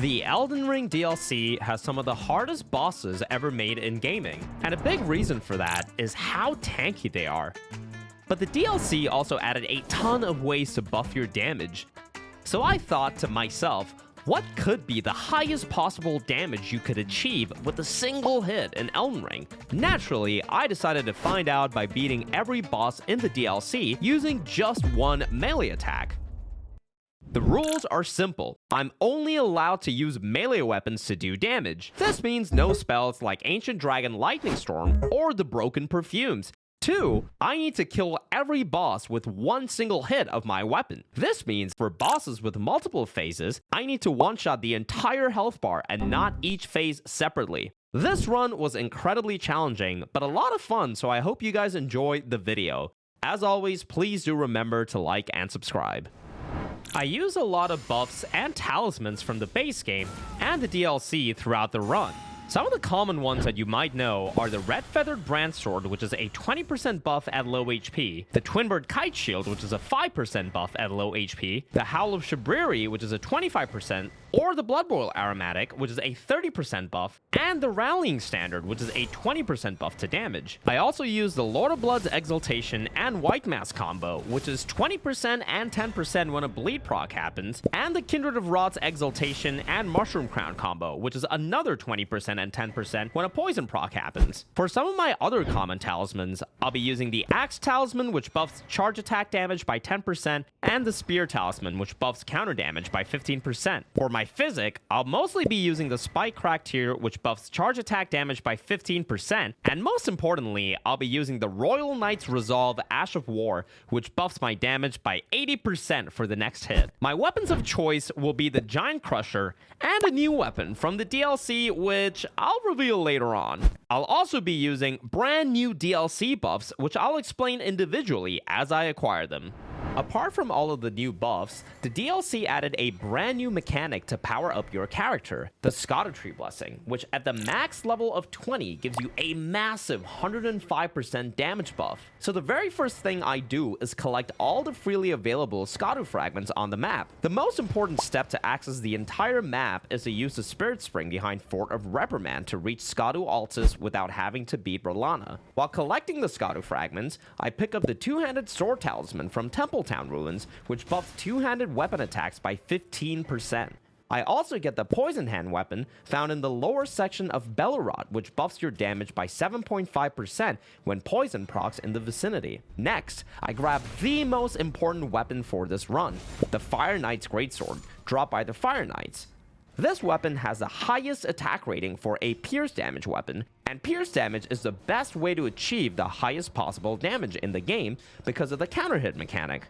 The Elden Ring DLC has some of the hardest bosses ever made in gaming, and a big reason for that is how tanky they are. But the DLC also added a ton of ways to buff your damage. So I thought to myself, what could be the highest possible damage you could achieve with a single hit in Elden Ring? Naturally, I decided to find out by beating every boss in the DLC using just one melee attack. The rules are simple. I'm only allowed to use melee weapons to do damage. This means no spells like Ancient Dragon Lightning Storm or the Broken Perfumes. 2, I need to kill every boss with one single hit of my weapon. This means for bosses with multiple phases, I need to one-shot the entire health bar and not each phase separately. This run was incredibly challenging, but a lot of fun, so I hope you guys enjoy the video. As always, please do remember to like and subscribe. I use a lot of buffs and talismans from the base game and the DLC throughout the run. Some of the common ones that you might know are the Red Feathered Brand Sword, which is a 20% buff at low HP, the Twinbird Kite Shield, which is a 5% buff at low HP, the Howl of Shabriri, which is a 25%, or the Blood Boil Aromatic, which is a 30% buff, and the Rallying Standard, which is a 20% buff to damage. I also use the Lord of Blood's Exaltation and White Mask combo, which is 20% and 10% when a bleed proc happens, and the Kindred of Rot's Exaltation and Mushroom Crown combo, which is another 20% and 10% when a poison proc happens. For some of my other common talismans, I'll be using the Axe Talisman, which buffs charge attack damage by 10%, and the Spear Talisman, which buffs counter damage by 15%. For my physic, I'll mostly be using the Spike Crack tier, which buffs charge attack damage by 15%, and most importantly, I'll be using the Royal Knight's Resolve Ash of War, which buffs my damage by 80% for the next hit. My weapons of choice will be the Giant Crusher and a new weapon from the DLC, which I'll reveal later on. I'll also be using brand new DLC buffs, which I'll explain individually as I acquire them. Apart from all of the new buffs, the DLC added a brand new mechanic to power up your character, the Scadutree Blessing, which at the max level of 20 gives you a massive 105% damage buff. So the very first thing I do is collect all the freely available Scadu fragments on the map. The most important step to access the entire map is to use the Spirit Spring behind Fort of Reprimand to reach Scadu Altus without having to beat R'hllana. While collecting the Scadu fragments, I pick up the Two-Handed Sword Talisman from Templetown Ruins, which buffs two-handed weapon attacks by 15%. I also get the Poison Hand weapon found in the lower section of Bellerot, which buffs your damage by 7.5% when poison procs in the vicinity. Next, I grab the most important weapon for this run, the Fire Knight's Greatsword, dropped by the Fire Knights. This weapon has the highest attack rating for a pierce damage weapon, and pierce damage is the best way to achieve the highest possible damage in the game because of the counter hit mechanic.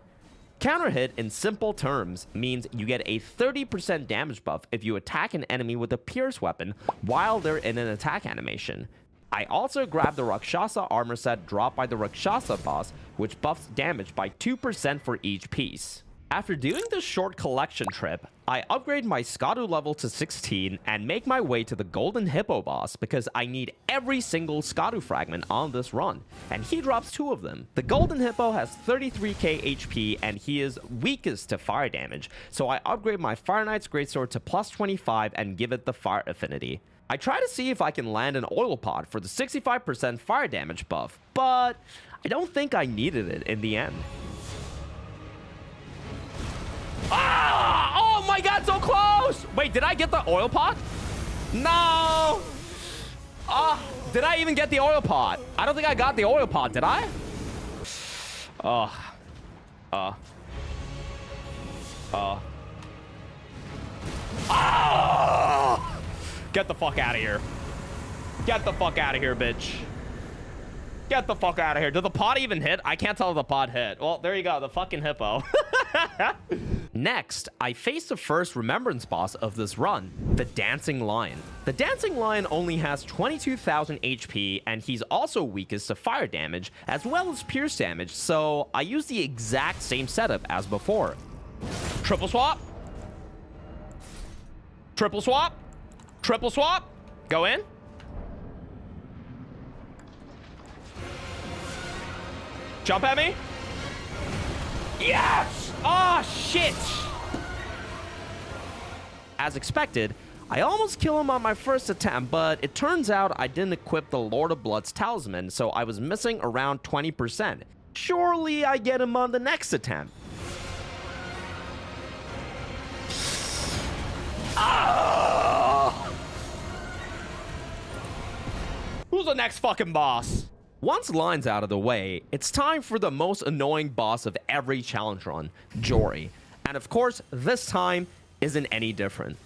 Counter hit, in simple terms, means you get a 30% damage buff if you attack an enemy with a pierce weapon while they're in an attack animation. I also grab the Rakshasa armor set dropped by the Rakshasa boss, which buffs damage by 2% for each piece. After doing this short collection trip, I upgrade my Scadu level to 16 and make my way to the Golden Hippo boss because I need every single Scadu fragment on this run, and he drops 2 of them. The Golden Hippo has 33k HP and he is weakest to fire damage, so I upgrade my Fire Knight's Greatsword to plus 25 and give it the fire affinity. I try to see if I can land an oil pod for the 65% fire damage buff, but I don't think I needed it in the end. Ah! Oh my god, so close! Wait, did I get the oil pot? No! Ah, did I even get the oil pot? I don't think I got the oil pot, did I? Get the fuck out of here. Get the fuck out of here, bitch. Get the fuck out of here. Did the pot even hit? I can't tell if the pot hit. Well, there you go, the fucking hippo. Next, I face the first remembrance boss of this run, the Dancing Lion. The Dancing Lion only has 22,000 HP, and he's also weakest to fire damage, as well as pierce damage, so I use the exact same setup as before. Triple swap. Triple swap. Triple swap. Go in. Jump at me. Yes! Oh, shit! as expected, I almost kill him on my first attempt, but it turns out I didn't equip the Lord of Blood's talisman, so I was missing around 20%. Surely I get him on the next attempt. Who's the next fucking boss? Once Line's out of the way, it's time for the most annoying boss of every challenge run, Jory. And of course, this time isn't any different.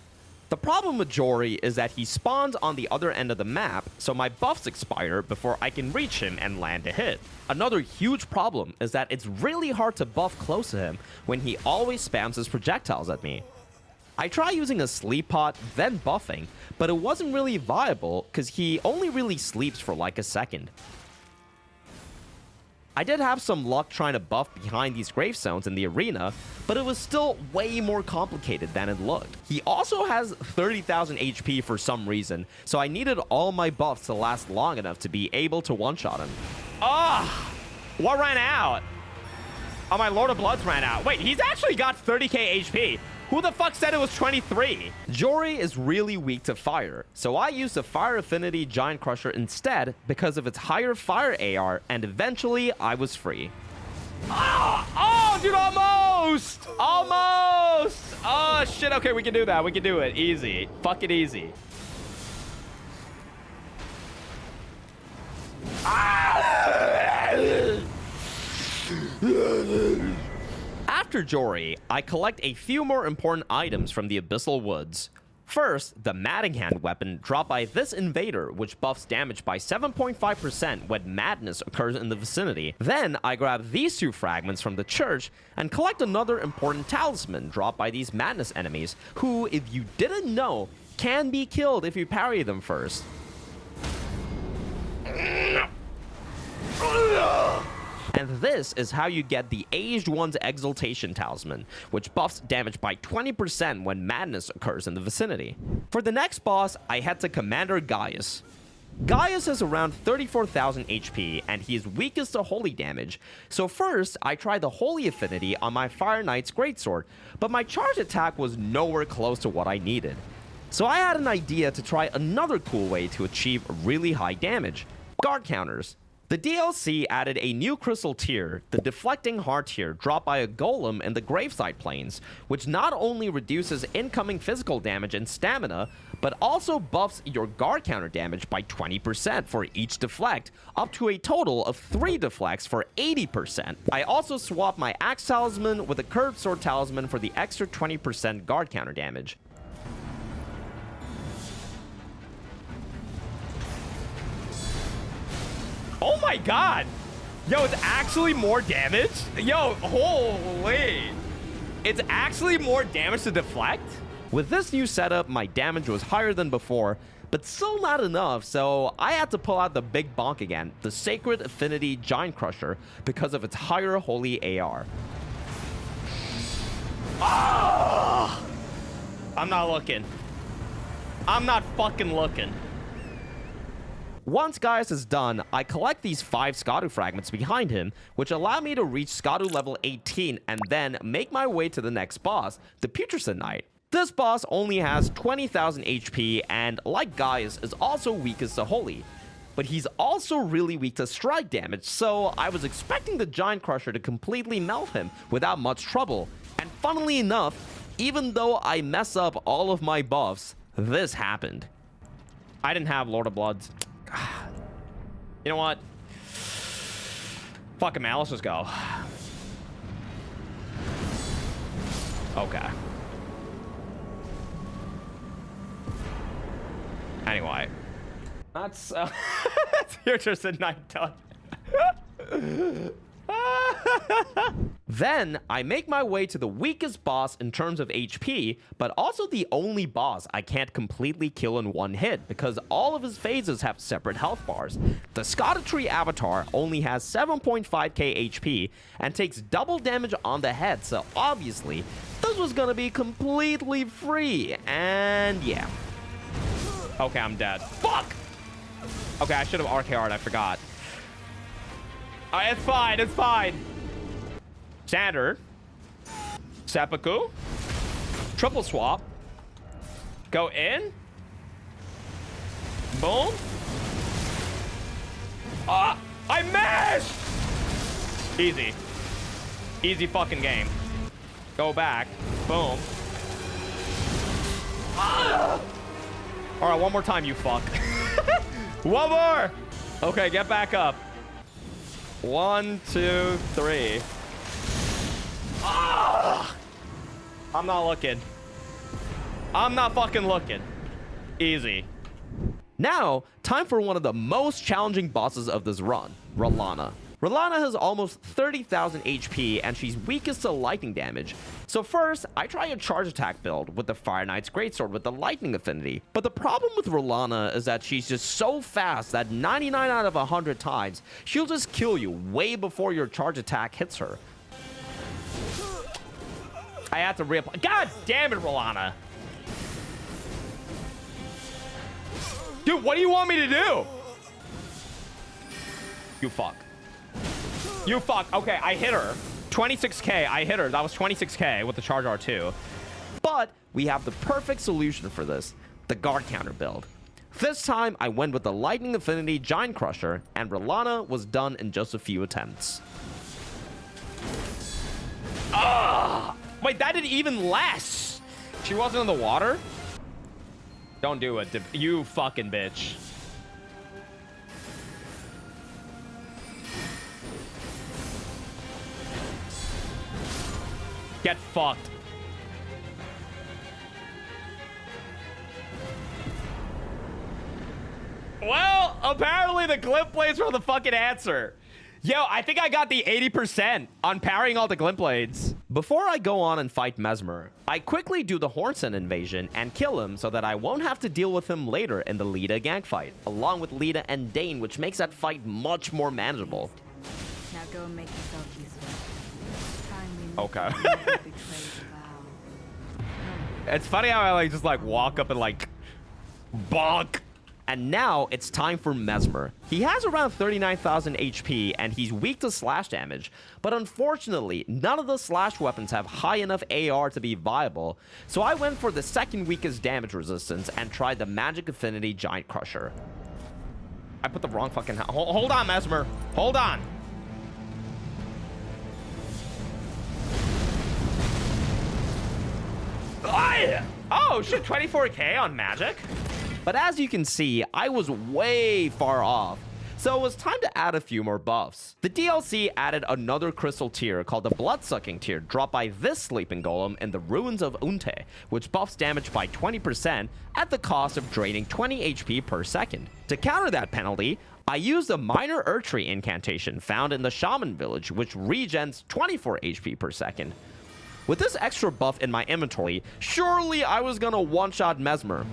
The problem with Jory is that he spawns on the other end of the map, so my buffs expire before I can reach him and land a hit. Another huge problem is that it's really hard to buff close to him when he always spams his projectiles at me. I try using a sleep pot, then buffing, but it wasn't really viable because he only really sleeps for like a second. I did have some luck trying to buff behind these gravestones in the arena, but it was still way more complicated than it looked. He also has 30,000 HP for some reason, so I needed all my buffs to last long enough to be able to one-shot him. What ran out? Oh, my Lord of Bloods ran out. Wait, he's actually got 30k HP. Who the fuck said it was 23? Jory is really weak to fire, so I used a Fire Affinity Giant Crusher instead because of its higher fire AR, and eventually I was free. Oh, dude, almost! Almost! Oh, shit, okay, we can do that. We can do it. Easy. Fuck it easy. After Jory, I collect a few more important items from the Abyssal Woods. First, the Matting Hand weapon dropped by this invader, which buffs damage by 7.5% when madness occurs in the vicinity. Then, I grab these two fragments from the church and collect another important talisman dropped by these madness enemies, who, if you didn't know, can be killed if you parry them first. And this is how you get the Aged One's Exaltation Talisman, which buffs damage by 20% when madness occurs in the vicinity. For the next boss, I head to Commander Gaius. Gaius has around 34,000 HP, and he is weakest to holy damage. So first, I tried the Holy Affinity on my Fire Knight's Greatsword, but my charge attack was nowhere close to what I needed. So I had an idea to try another cool way to achieve really high damage: guard counters. The DLC added a new crystal tier, the Deflecting Heart tier, dropped by a golem in the Graveside Plains, which not only reduces incoming physical damage and stamina, but also buffs your guard counter damage by 20% for each deflect, up to a total of 3 deflects for 80%. I also swapped my Axe Talisman with a Curved Sword Talisman for the extra 20% guard counter damage. Oh my god! Yo, it's actually more damage? Yo, holy! It's actually more damage to deflect? With this new setup, my damage was higher than before, but still not enough, so I had to pull out the big bonk again, the Sacred Affinity Giant Crusher, because of its higher holy AR. Oh! I'm not looking. I'm not fucking looking. Once Gaius is done, I collect these 5 Skadu fragments behind him, which allow me to reach Skadu level 18 and then make my way to the next boss, the Putrescent Knight. This boss only has 20,000 HP and, like Gaius, is also weakest to holy. But he's also really weak to strike damage, so I was expecting the Giant Crusher to completely melt him without much trouble. And funnily enough, even though I mess up all of my buffs, this happened. I didn't have Lord of Bloods. You know what? Fuck it, man. Let's just go. Okay. Anyway. That's Putrescent Knight done. Then, I make my way to the weakest boss in terms of HP, but also the only boss I can't completely kill in one hit, because all of his phases have separate health bars. The Scottatree Avatar only has 7.5k HP, and takes double damage on the head, so obviously, this was gonna be completely free, and yeah. Okay, I'm dead. Fuck! Okay, I should have RKR'd, I forgot. Alright, it's fine, it's fine. Standard. Seppuku. Triple swap. Go in. Boom. Ah, I missed. Easy. Easy fucking game. Go back. Boom. Ah! All right, one more time, you fuck. One more. Okay, get back up. 1, 2, 3. Ah! I'm not looking. I'm not fucking looking. Easy. Now, time for one of the most challenging bosses of this run, Radahn. Radahn has almost 30,000 HP and she's weakest to lightning damage. So first, I try a charge attack build with the Fire Knight's Greatsword with the lightning affinity. But the problem with Radahn is that she's just so fast that 99 out of 100 times, she'll just kill you way before your charge attack hits her. I had to reapply. God damn it, Radahn. Dude, what do you want me to do? You fuck. You fuck. Okay, I hit her. 26k, I hit her. That was 26k with the charge R2. But we have the perfect solution for this. The guard counter build. This time, I went with the Lightning Affinity Giant Crusher, and Radahn was done in just a few attempts. Ah! Wait, that did even less. She wasn't in the water? Don't do it, you fucking bitch. Get fucked. Well, apparently the glint blades were the fucking answer. Yo, I think I got the 80% on parrying all the glint blades. Before I go on and fight Mesmer, I quickly do the Hornson invasion and kill him so that I won't have to deal with him later in the Lita gank fight, along with Lita and Dane, which makes that fight much more manageable. Now go and make yourself useful. Okay. It's funny how I like just like walk up and like bonk. And now it's time for Mesmer. He has around 39,000 HP and he's weak to slash damage, but unfortunately, none of the slash weapons have high enough AR to be viable, so I went for the second weakest damage resistance and tried the Magic Affinity Giant Crusher. I put the wrong fucking... Hold on, Mesmer. Hold on. Oh, shit, 24k on magic? But as you can see, I was way far off, so it was time to add a few more buffs. The DLC added another crystal tier called the Bloodsucking tier, dropped by this sleeping golem in the Ruins of Unte, which buffs damage by 20% at the cost of draining 20 HP per second. To counter that penalty, I used a minor Erdtree incantation found in the Shaman village, which regens 24 HP per second. With this extra buff in my inventory, surely I was gonna one-shot Mesmer.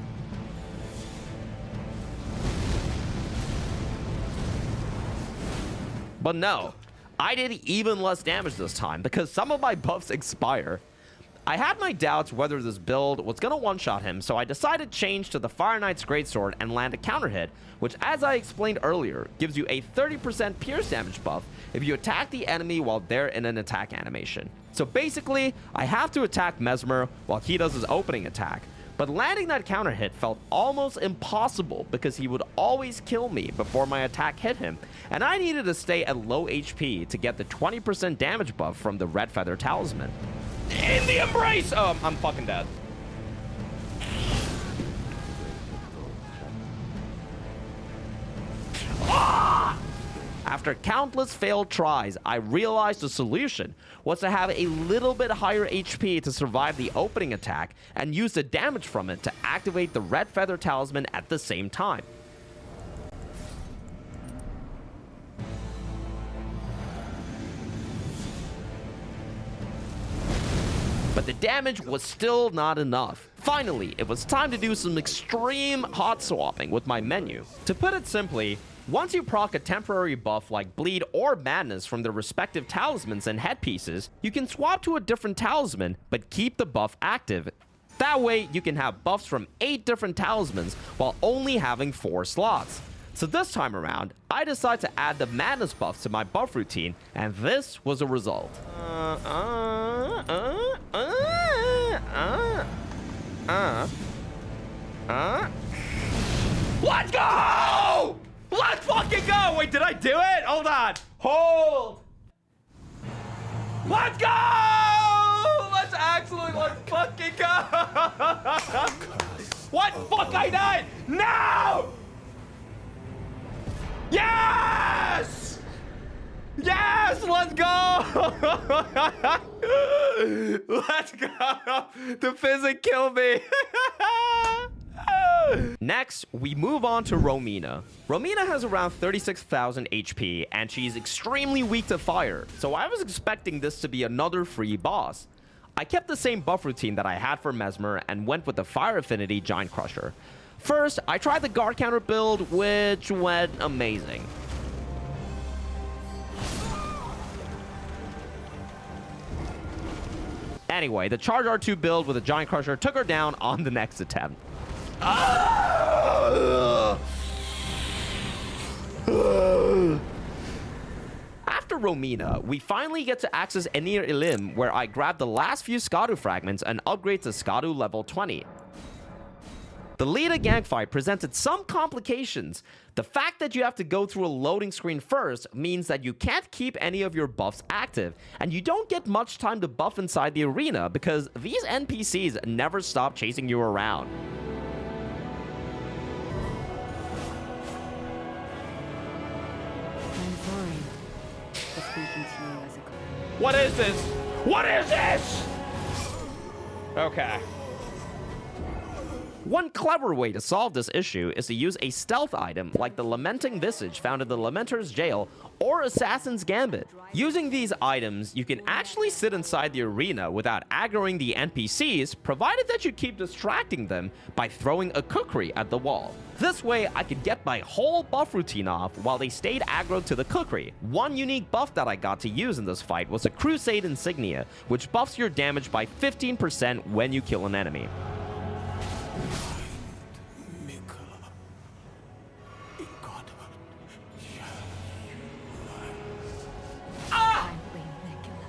But no, I did even less damage this time because some of my buffs expire. I had my doubts whether this build was gonna one-shot him, so I decided to change to the Fire Knight's Greatsword and land a counter hit, which, as I explained earlier, gives you a 30% pierce damage buff if you attack the enemy while they're in an attack animation. So basically, I have to attack Mesmer while he does his opening attack, but landing that counter hit felt almost impossible because he would always kill me before my attack hit him, and I needed to stay at low HP to get the 20% damage buff from the Red Feather Talisman. In the embrace! Oh, I'm fucking dead. Ah! After countless failed tries, I realized the solution was to have a little bit higher HP to survive the opening attack and use the damage from it to activate the Red Feather Talisman at the same time. But the damage was still not enough. Finally, it was time to do some extreme hot swapping with my menu. To put it simply, once you proc a temporary buff like Bleed or Madness from their respective talismans and headpieces, you can swap to a different talisman, but keep the buff active. That way, you can have buffs from 8 different talismans while only having 4 slots. So this time around, I decided to add the Madness buffs to my buff routine, and this was a result. Huh? Let's go! Let's fucking go! Wait, did I do it? Hold on. Hold. Let's go! Let's fucking go! What? Fuck, I died! No! Yes! Yes! Let's go! Let's go! The physic killed me. Next, we move on to Romina. Romina has around 36,000 HP, and she's extremely weak to fire, so I was expecting this to be another free boss. I kept the same buff routine that I had for Mesmer and went with the Fire Affinity Giant Crusher. First, I tried the guard counter build, which went amazing. Anyway, the Charge R2 build with a Giant Crusher took her down on the next attempt. After Romina, we finally get to access Ainrun Elim, where I grab the last few Skadu fragments and upgrade to Skadu level 20. The Lita gang fight presented some complications. The fact that you have to go through a loading screen first means that you can't keep any of your buffs active, and you don't get much time to buff inside the arena because these NPCs never stop chasing you around. I'm sorry for speaking to you as a girl. What is this? What is this? Okay. One clever way to solve this issue is to use a stealth item like the Lamenting Visage found in the Lamenter's Jail or Assassin's Gambit. Using these items, you can actually sit inside the arena without aggroing the NPCs, provided that you keep distracting them by throwing a kukri at the wall. This way, I could get my whole buff routine off while they stayed aggroed to the kukri. One unique buff that I got to use in this fight was a Crusade Insignia, which buffs your damage by 15% when you kill an enemy.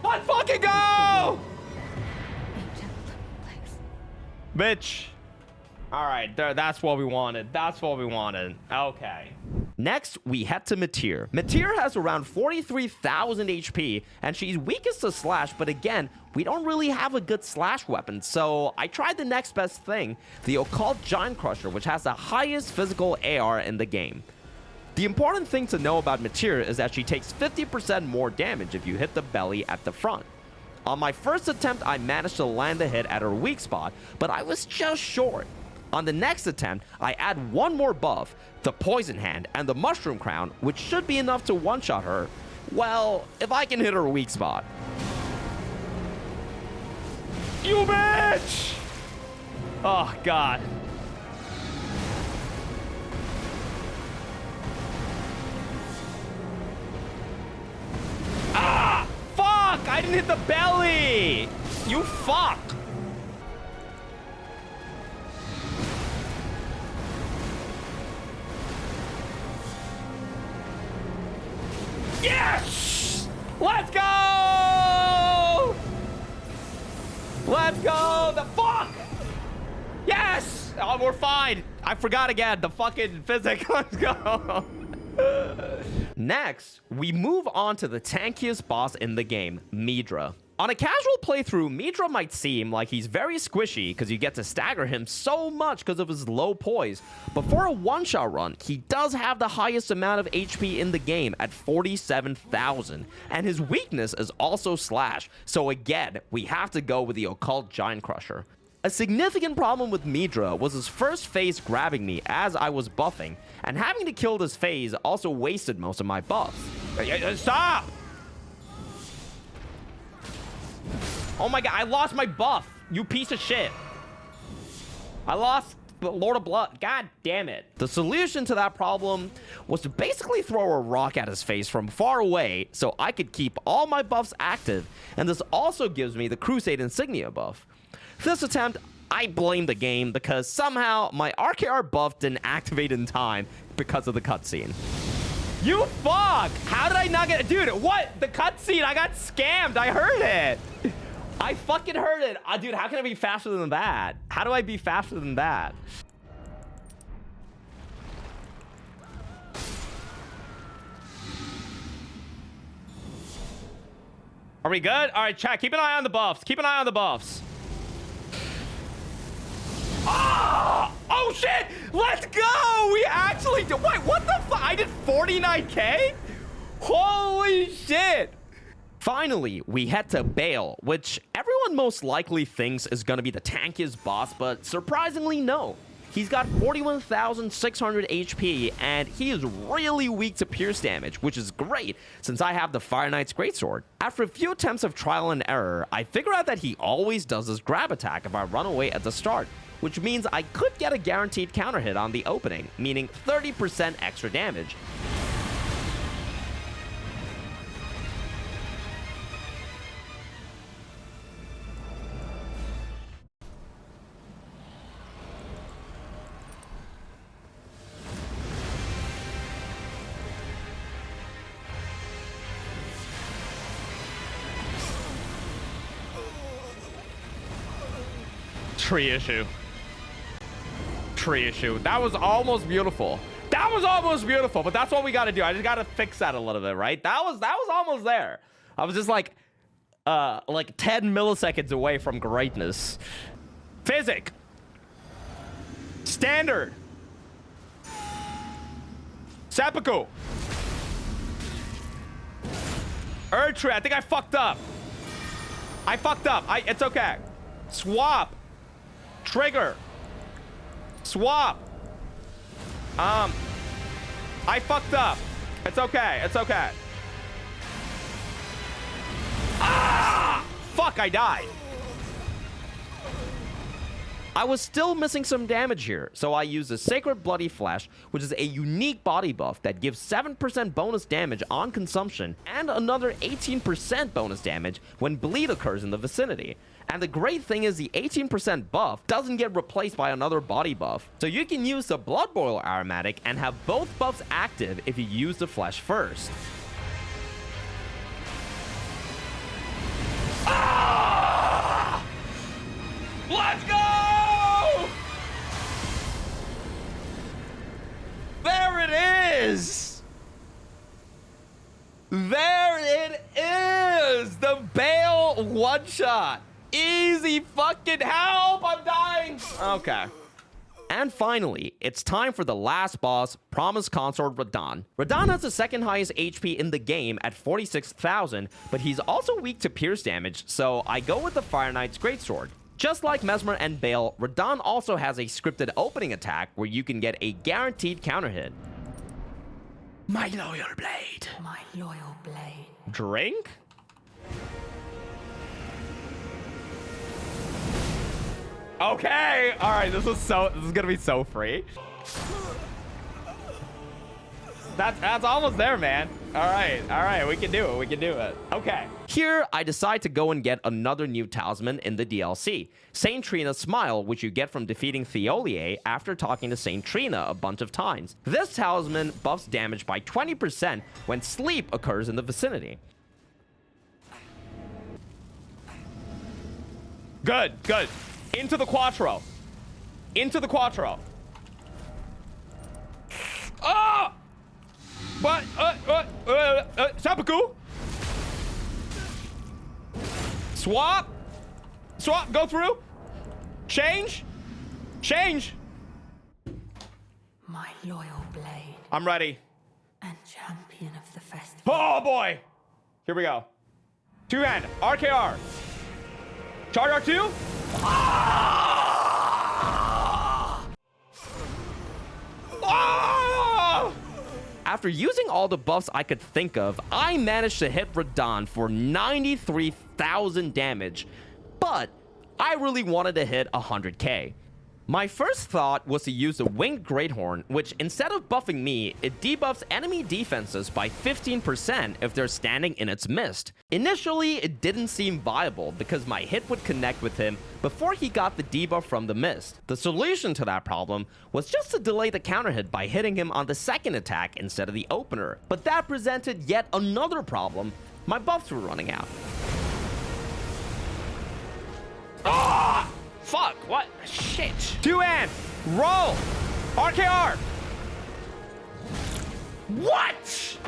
Let's fucking go! Bitch. Alright, that's what we wanted. That's what we wanted. Okay. Next, we head to Meteor. Meteor has around 43,000 HP, and she's weakest to slash, but again, we don't really have a good slash weapon, so I tried the next best thing, the Occult Giant Crusher, which has the highest physical AR in the game. The important thing to know about Meteor is that she takes 50% more damage if you hit the belly at the front. On my first attempt, I managed to land the hit at her weak spot, but I was just short. On the next attempt, I add one more buff, the Poison Hand and the Mushroom Crown, which should be enough to one-shot her. Well, if I can hit her weak spot. You bitch! Oh, God. Ah! Fuck! I didn't hit the belly! You fuck! Yes! Let's go! Let's go! The fuck! Yes! Oh, we're fine. I forgot again. The fucking physics. Let's go. Next, we move on to the tankiest boss in the game, Midra. On a casual playthrough, Midra might seem like he's very squishy because you get to stagger him so much because of his low poise, but for a one-shot run, he does have the highest amount of HP in the game at 47,000, and his weakness is also slash, so again, we have to go with the Occult Giant Crusher. A significant problem with Midra was his first phase grabbing me as I was buffing, and having to kill this phase also wasted most of my buffs. Stop! Oh my god, I lost my buff, you piece of shit. I lost Lord of Blood. God damn it. The solution to that problem was to basically throw a rock at his face from far away so I could keep all my buffs active, and this also gives me the Crusade Insignia buff. This attempt, I blame the game because somehow my RKR buff didn't activate in time because of the cutscene. You fuck! How did I not get it? Dude, what? The cutscene, I got scammed. I heard it. I fucking heard it. Dude, how can I be faster than that? How do I be faster than that? we good? All right, chat. Keep an eye on the buffs. Keep an eye on the buffs. Oh, oh shit! Let's go! We actually did. Wait, what the fuck? I did 49k? Holy shit! Finally, we head to Bale, which everyone most likely thinks is gonna be the tankiest boss, but surprisingly, no. He's got 41,600 HP, and he is really weak to pierce damage, which is great, since I have the Fire Knight's Greatsword. After a few attempts of trial and error, I figure out that he always does this grab attack if I run away at the start, which means I could get a guaranteed counter hit on the opening, meaning 30% extra damage. Tree issue. Tree issue. That was almost beautiful. That was almost beautiful, but that's what we got to do. I just got to fix that a little bit, right? That was almost there. I was just like 10 milliseconds away from greatness. Physic. Standard. Seppuku. Erdtree. I think I fucked up. It's okay. Swap. Trigger. Swap. I fucked up. It's okay. It's okay. Ah! Fuck, I died. I was still missing some damage here, so I used a Sacred Bloody Flesh, which is a unique body buff that gives 7% bonus damage on consumption and another 18% bonus damage when bleed occurs in the vicinity. And the great thing is the 18% buff doesn't get replaced by another body buff, so you can use the Blood Boil Aromatic and have both buffs active if you use the flesh first. Ah! Let's go! There it is! There it is! The Bale one-shot! Easy fucking help! I'm dying! Okay. And finally, it's time for the last boss, Promised Consort Radahn. Radahn has the second highest HP in the game at 46,000, but he's also weak to pierce damage, so I go with the Fire Knight's Greatsword. Just like Mesmer and Bale, Radahn also has a scripted opening attack where you can get a guaranteed counter hit. My loyal blade. My loyal blade. Drink? Okay, all right, this is gonna be so free. That's almost there, man. All right, we can do it. Okay. Here, I decide to go and get another new talisman in the DLC, Saint Trina's Smile, which you get from defeating Theolier after talking to Saint Trina a bunch of times. This talisman buffs damage by 20% when sleep occurs in the vicinity. Good. Into the Quattro. Ah! What? Seppuku? Swap. Go through. Change. My loyal blade. I'm ready. And champion of the festival. Oh boy. Here we go. Two-hand. RKR. Charge R2. Ah! Ah! After using all the buffs I could think of, I managed to hit Radahn for 93,000 damage, but I really wanted to hit 100k. My first thought was to use the Winged Greathorn, which instead of buffing me, it debuffs enemy defenses by 15% if they're standing in its mist. Initially, it didn't seem viable because my hit would connect with him before he got the debuff from the mist. The solution to that problem was just to delay the counter hit by hitting him on the second attack instead of the opener. But that presented yet another problem. My buffs were running out. Ah! Fuck, what? Shit. Two-hand. Roll. RKR. What?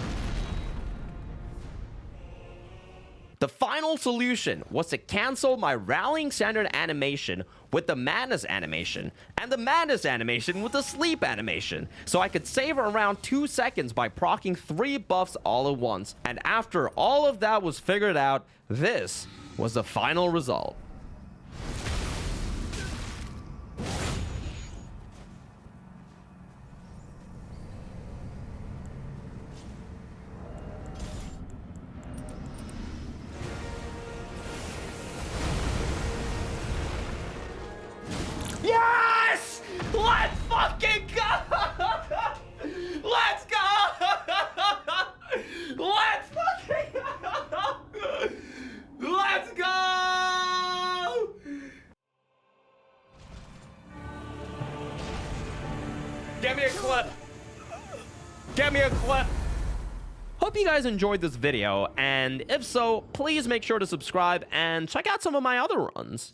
The final solution was to cancel my Rallying Standard animation with the Madness animation, and the Madness animation with the Sleep animation, so I could save around 2 seconds by proccing 3 buffs all at once. And after all of that was figured out, this was the final result. Yes! Let's fucking go! Let's go! Let's fucking go! Let's go! Give me a clip. Give me a clip. Hope you guys enjoyed this video, and if so, please make sure to subscribe and check out some of my other runs.